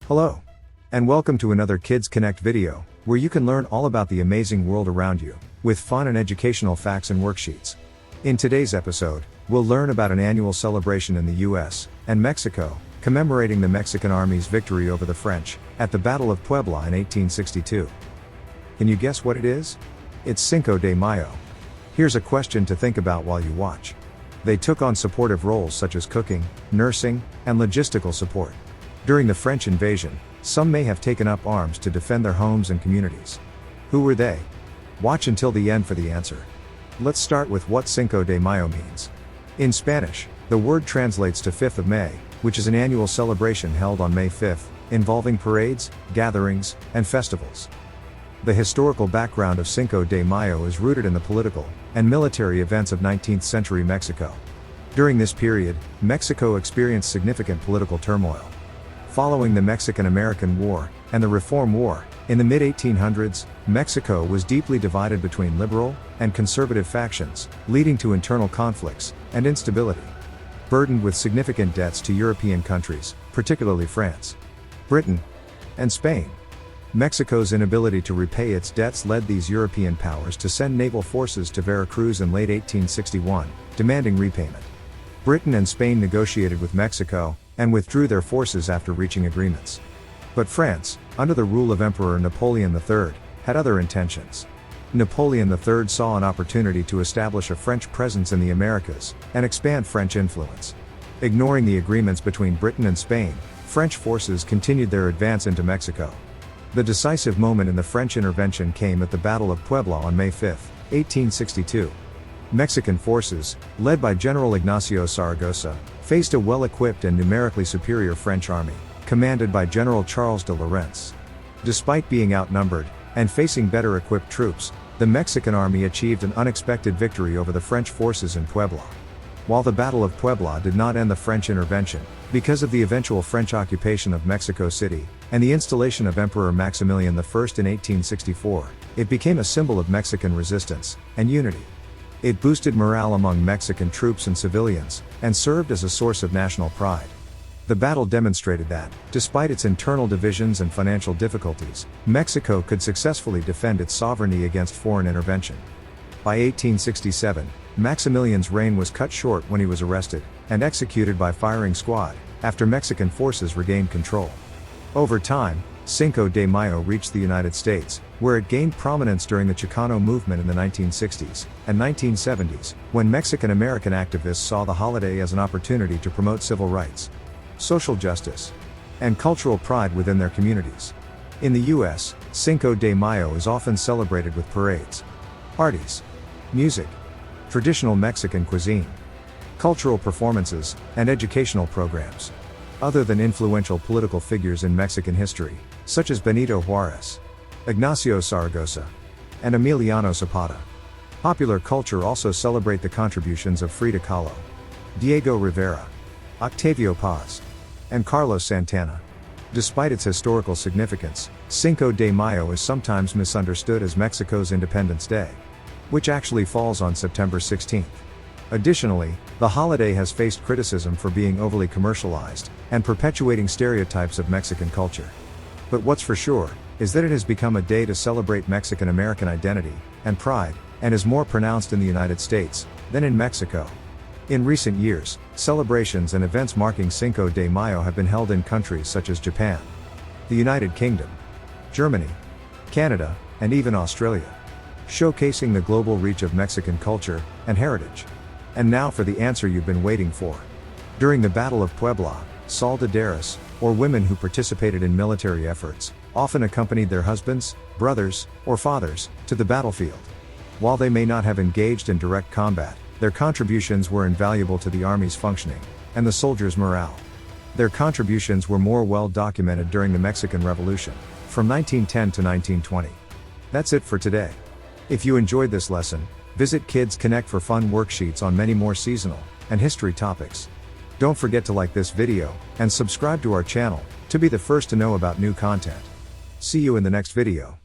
Hello, and welcome to another Kids Connect video, where you can learn all about the amazing world around you, with fun and educational facts and worksheets. In today's episode, we'll learn about an annual celebration in the US and Mexico, commemorating the Mexican Army's victory over the French, at the Battle of Puebla in 1862. Can you guess what it is? It's Cinco de Mayo. Here's a question to think about while you watch. They took on supportive roles such as cooking, nursing, and logistical support. During the French invasion, some may have taken up arms to defend their homes and communities. Who were they? Watch until the end for the answer. Let's start with what Cinco de Mayo means. In Spanish, the word translates to 5th of May, which is an annual celebration held on May 5th, involving parades, gatherings, and festivals. The historical background of Cinco de Mayo is rooted in the political and military events of 19th century Mexico. During this period, Mexico experienced significant political turmoil. Following the Mexican-American War and the Reform War, in the mid-1800s, Mexico was deeply divided between liberal and conservative factions, leading to internal conflicts and instability. Burdened with significant debts to European countries, particularly France, Britain, and Spain, Mexico's inability to repay its debts led these European powers to send naval forces to Veracruz in late 1861, demanding repayment. Britain and Spain negotiated with Mexico, and withdrew their forces after reaching agreements. But France, under the rule of Emperor Napoleon III, had other intentions. Napoleon III saw an opportunity to establish a French presence in the Americas, and expand French influence. Ignoring the agreements between Britain and Spain, French forces continued their advance into Mexico. The decisive moment in the French intervention came at the Battle of Puebla on May 5, 1862. Mexican forces, led by General Ignacio Zaragoza, faced a well-equipped and numerically superior French army, commanded by General Charles de Lorentz. Despite being outnumbered, and facing better equipped troops, the Mexican army achieved an unexpected victory over the French forces in Puebla. While the Battle of Puebla did not end the French intervention, because of the eventual French occupation of Mexico City, and the installation of Emperor Maximilian I in 1864, it became a symbol of Mexican resistance and unity. It boosted morale among Mexican troops and civilians, and served as a source of national pride. The battle demonstrated that, despite its internal divisions and financial difficulties, Mexico could successfully defend its sovereignty against foreign intervention. By 1867, Maximilian's reign was cut short when he was arrested and executed by firing squad, after Mexican forces regained control. Over time, Cinco de Mayo reached the United States, where it gained prominence during the Chicano movement in the 1960s and 1970s, when Mexican-American activists saw the holiday as an opportunity to promote civil rights, social justice, and cultural pride within their communities. In the US, Cinco de Mayo is often celebrated with parades, parties, music, traditional Mexican cuisine, cultural performances, and educational programs. Other than influential political figures in Mexican history, such as Benito Juárez, Ignacio Zaragoza, and Emiliano Zapata, popular culture also celebrate the contributions of Frida Kahlo, Diego Rivera, Octavio Paz, and Carlos Santana. Despite its historical significance, Cinco de Mayo is sometimes misunderstood as Mexico's Independence Day, which actually falls on September 16. Additionally, the holiday has faced criticism for being overly commercialized and perpetuating stereotypes of Mexican culture. But what's for sure is that it has become a day to celebrate Mexican-American identity and pride, and is more pronounced in the United States than in Mexico. In recent years, celebrations and events marking Cinco de Mayo have been held in countries such as Japan, the United Kingdom, Germany, Canada, and even Australia, showcasing the global reach of Mexican culture and heritage. And now for the answer you've been waiting for. During the Battle of Puebla, soldaderas, or women who participated in military efforts, often accompanied their husbands, brothers, or fathers to the battlefield. While they may not have engaged in direct combat, their contributions were invaluable to the army's functioning and the soldiers' morale. Their contributions were more well documented during the Mexican Revolution, from 1910 to 1920. That's it for today. If you enjoyed this lesson, visit Kids Connect for fun worksheets on many more seasonal and history topics. Don't forget to like this video and subscribe to our channel to be the first to know about new content. See you in the next video.